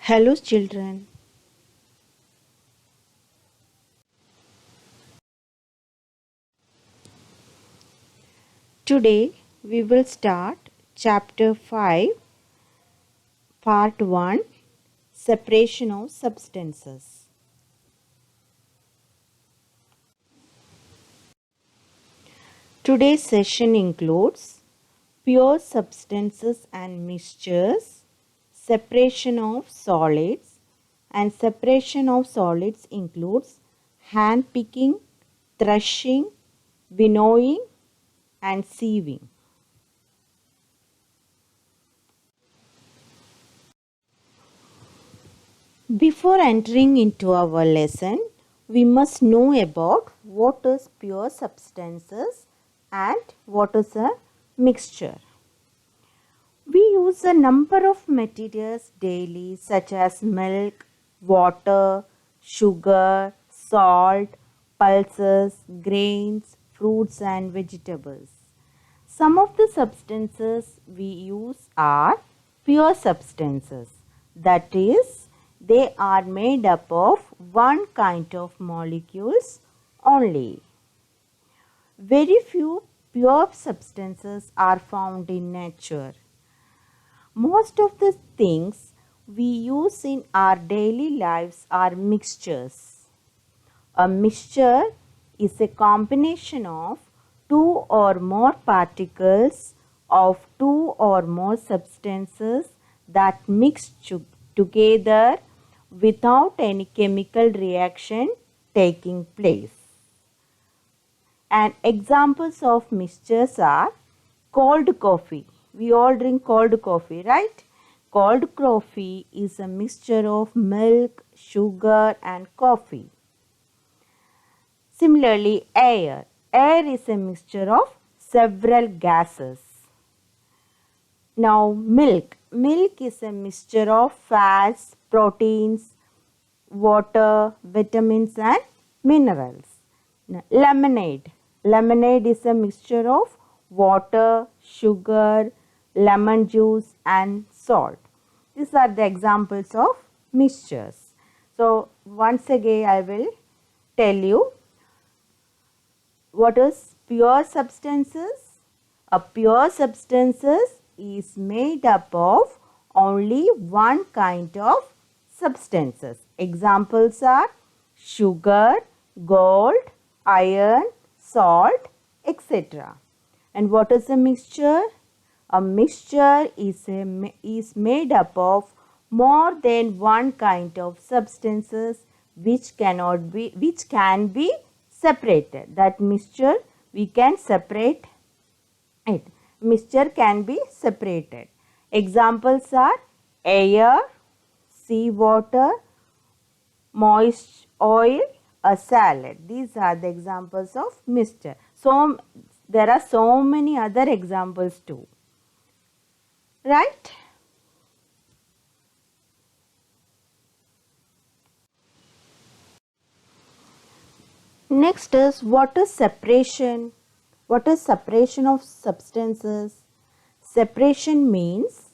Hello, children. Today we will start Chapter 5, Part 1, Separation of Substances. Today's session includes pure substances and mixtures, separation of solids, and separation of solids includes hand picking, threshing, winnowing, and sieving. Before entering into our lesson, we must know about what is pure substances and what is a mixture. We use a number of materials daily such as milk, water, sugar, salt, pulses, grains, fruits and vegetables. Some of the substances we use are pure substances, that is, they are made up of one kind of molecules only. Very few pure substances are found in nature. Most of the things we use in our daily lives are mixtures. A mixture is a combination of two or more particles of two or more substances that mix together without any chemical reaction taking place. And examples of mixtures are cold coffee. We all drink cold coffee, right? Cold coffee is a mixture of milk, sugar and coffee. Similarly, air. Air is a mixture of several gases. Now, milk. Milk is a mixture of fats, proteins, water, vitamins and minerals. Now, lemonade. Lemonade is a mixture of water, sugar, lemon juice and salt. These are the examples of mixtures. So, once again I will tell you what is pure substances. A pure substances is made up of only one kind of substances. Examples are sugar, gold, iron, salt, etc. And what is a mixture? A mixture is made up of more than one kind of substances which can be separated. That mixture we can separate it. Mixture can be separated. Examples are air, seawater, moist oil, a salad. These are the examples of mixture. So there are so many other examples too. Right? Next is what is separation? What is separation of substances? Separation means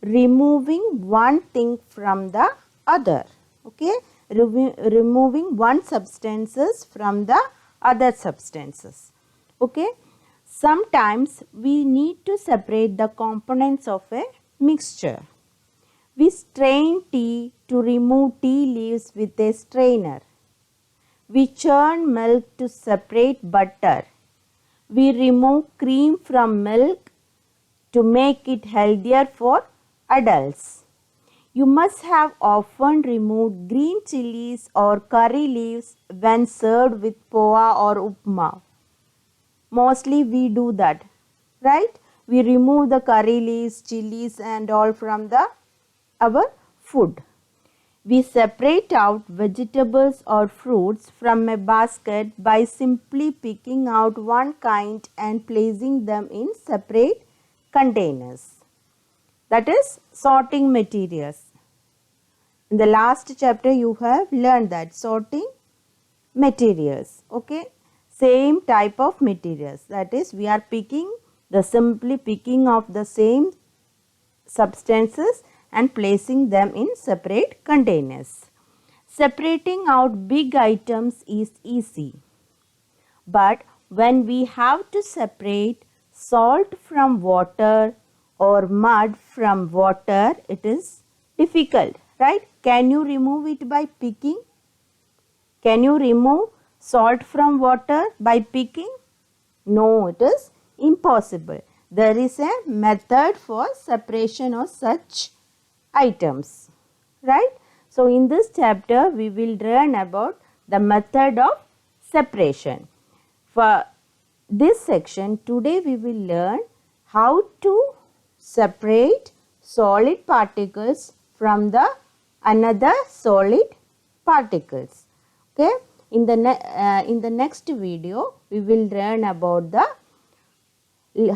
removing one thing from the other. Okay? Removing one substances from the other substances. Okay? Sometimes we need to separate the components of a mixture. We strain tea to remove tea leaves with a strainer. We churn milk to separate butter. We remove cream from milk to make it healthier for adults. You must have often removed green chilies or curry leaves when served with poha or upma. Mostly we do that, right? We remove the curry leaves, chilies and all from our food. We separate out vegetables or fruits from a basket by simply picking out one kind and placing them in separate containers. That is sorting materials. In the last chapter you have learned that sorting materials. Okay. Same type of materials. That is simply picking of the same substances and placing them in separate containers. Separating out big items is easy. But when we have to separate salt from water or mud from water, it is difficult, right? Can you remove it by picking? Can you remove salt from water by picking? No, it is impossible. There is a method for separation of such items, right? So, in this chapter, we will learn about the method of separation. For this section, today we will learn how to separate solid particles from the another solid particles. Okay. In the next video, we will learn about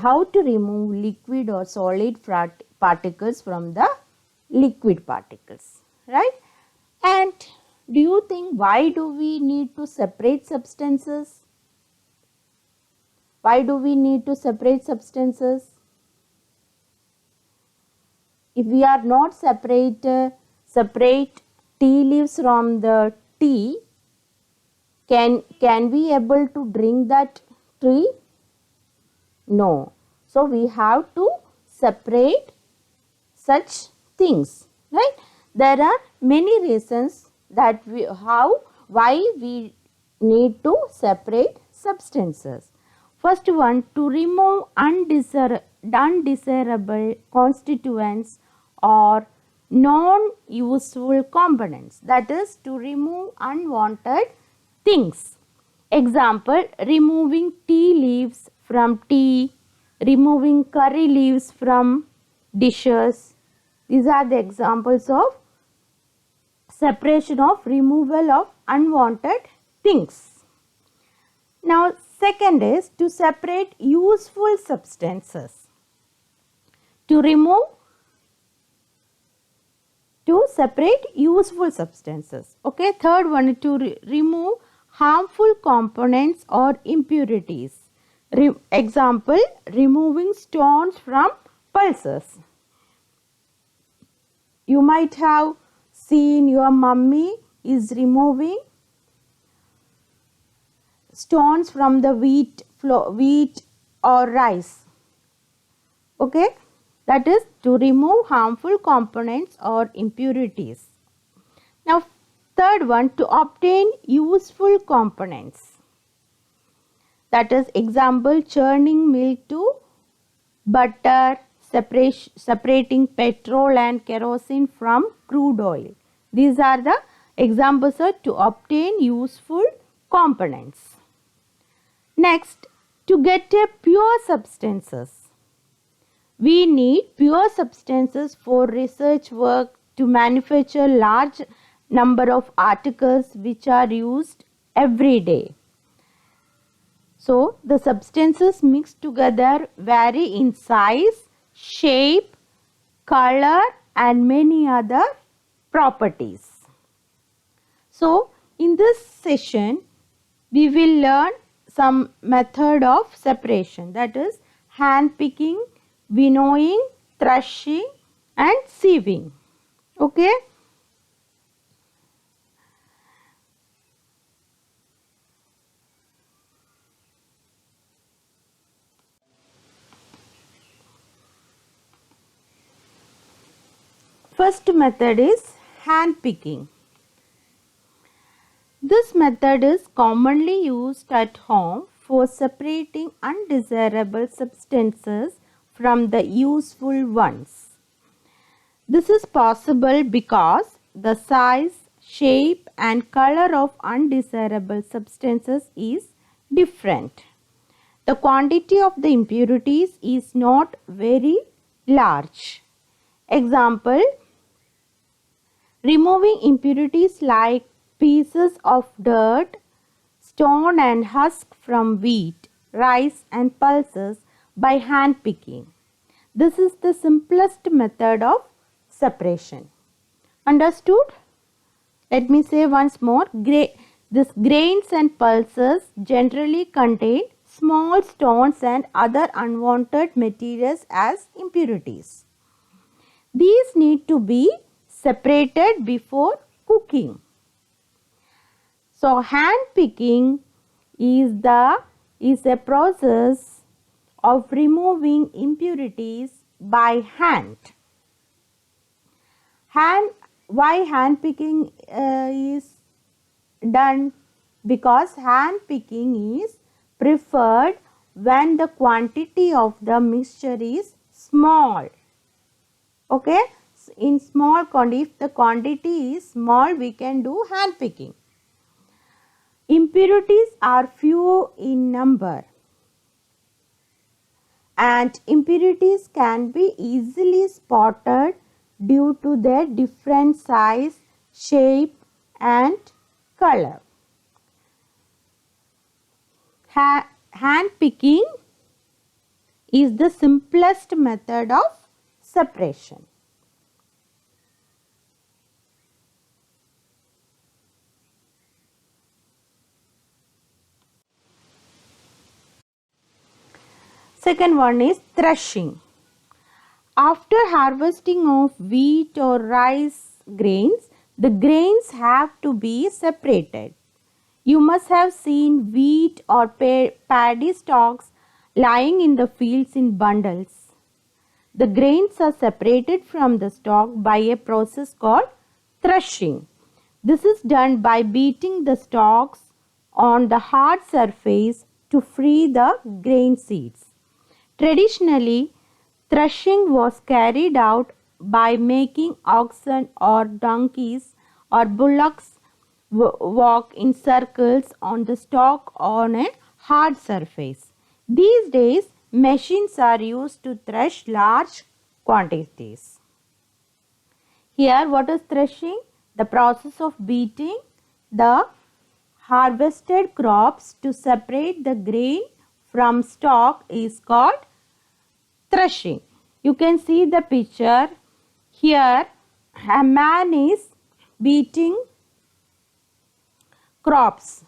how to remove liquid or solid particles from the liquid particles, right? And do you think why do we need to separate substances? Why do we need to separate substances? If we are not separate tea leaves from the tea, can we able to drink that tea? No. So we have to separate such things, right? There are many reasons that why we need to separate substances. First one, to remove undesirable constituents or non-useful components, that is to remove unwanted things. Example, removing tea leaves from tea, removing curry leaves from dishes. These are the examples of separation of removal of unwanted things. Now, second is to separate useful substances. To separate useful substances. Okay, third one, to remove harmful components or impurities. Example, removing stones from pulses. You might have seen your mummy is removing stones from the wheat or rice. Okay, that is to remove harmful components or impurities. Now, third one, to obtain useful components. That is, example, churning milk to butter, separating petrol and kerosene from crude oil. These are the examples of to obtain useful components. Next, to get a pure substances. We need pure substances for research work to manufacture large number of articles which are used every day. So, the substances mixed together vary in size, shape, color and many other properties. So, in this session, we will learn some method of separation, that is hand picking, winnowing, threshing and sieving. Okay. First method is hand picking. This method is commonly used at home for separating undesirable substances from the useful ones. This is possible because the size, shape and color of undesirable substances is different. The quantity of the impurities is not very large. Example, removing impurities like pieces of dirt, stone and husk from wheat, rice and pulses by hand picking. This is the simplest method of separation. Understood? Let me say once more. These grains and pulses generally contain small stones and other unwanted materials as impurities. These need to be separated before cooking. So hand picking is a process of removing impurities by hand. Why hand picking is done? Because hand picking is preferred when the quantity of the mixture is small. Okay, in small quantity, if the quantity is small, we can do hand picking. Impurities are few in number, and impurities can be easily spotted due to their different size, shape and color. Hand picking is the simplest method of separation. Second one is threshing. After harvesting of wheat or rice grains, the grains have to be separated. You must have seen wheat or paddy stalks lying in the fields in bundles. The grains are separated from the stalk by a process called threshing. This is done by beating the stalks on the hard surface to free the grain seeds. Traditionally, threshing was carried out by making oxen or donkeys or bullocks walk in circles on the stalk on a hard surface. These days, machines are used to thresh large quantities. Here, what is threshing? The process of beating the harvested crops to separate the grain from stalk is called threshing. You can see the picture. Here, a man is beating crops.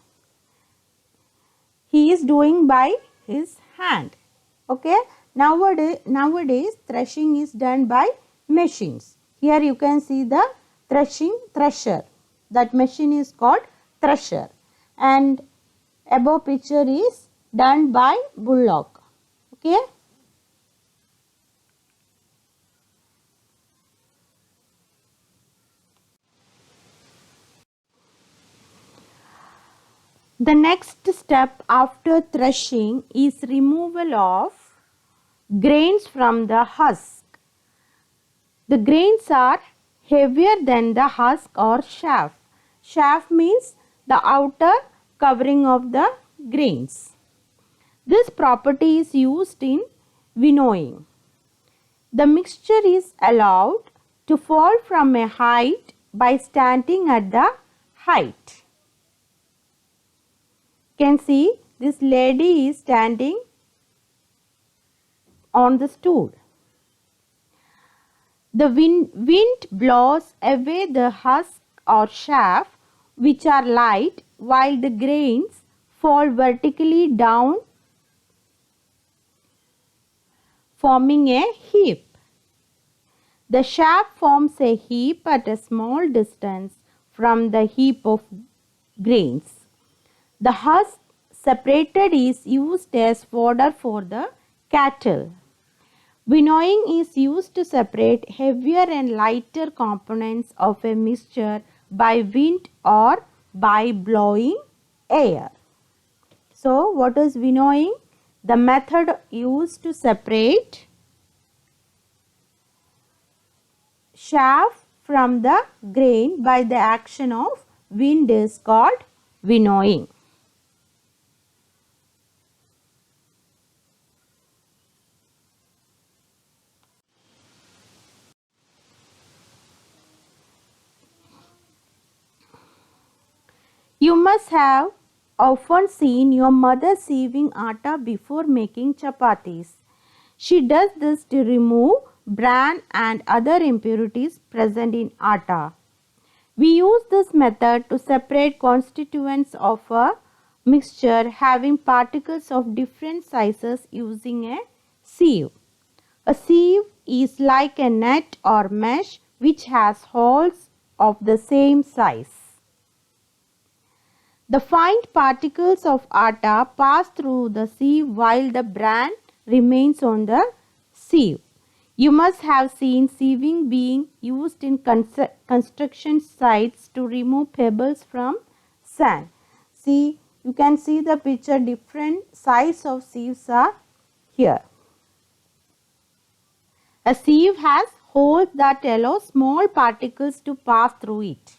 He is doing by his hand. Okay. Nowadays threshing is done by machines. Here you can see the thresher. That machine is called thresher. And above picture is done by bullock. Okay. The next step after threshing is removal of grains from the husk. The grains are heavier than the husk or chaff. Chaff means the outer covering of the grains. This property is used in winnowing. The mixture is allowed to fall from a height by standing at the height. You can see this lady is standing on the stool. The wind blows away the husk or chaff which are light, while the grains fall vertically down, forming a heap. The chaff forms a heap at a small distance from the heap of grains. The husk separated is used as fodder for the cattle. Winnowing is used to separate heavier and lighter components of a mixture by wind or by blowing air. So, what is winnowing? The method used to separate chaff from the grain by the action of wind is called winnowing. You must have often seen your mother sieving atta before making chapatis. She does this to remove bran and other impurities present in atta. We use this method to separate constituents of a mixture having particles of different sizes using a sieve. A sieve is like a net or mesh which has holes of the same size. The fine particles of atta pass through the sieve while the bran remains on the sieve. You must have seen sieving being used in construction sites to remove pebbles from sand. See, you can see the picture, different size of sieves are here. A sieve has holes that allow small particles to pass through it.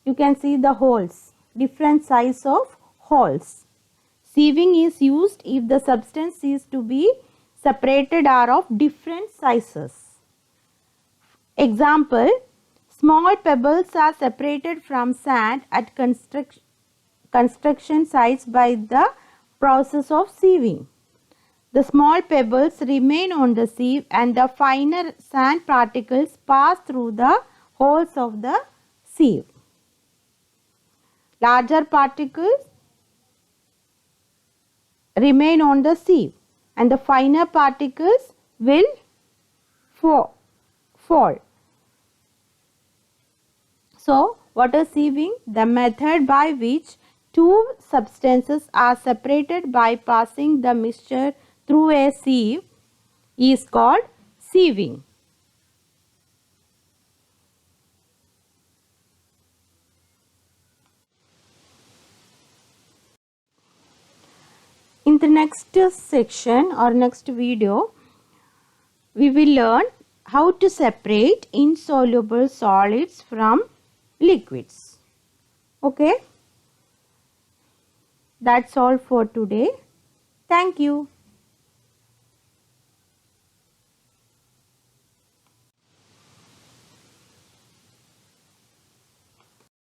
You can see the holes, different size of holes. Sieving is used if the substance is to be separated are of different sizes. Example, small pebbles are separated from sand at construction sites by the process of sieving. The small pebbles remain on the sieve and the finer sand particles pass through the holes of the sieve. Larger particles remain on the sieve and the finer particles will fall. So, what is sieving? The method by which two substances are separated by passing the mixture through a sieve is called sieving. In the next section or next video, we will learn how to separate insoluble solids from liquids. Okay, that's all for today. Thank you.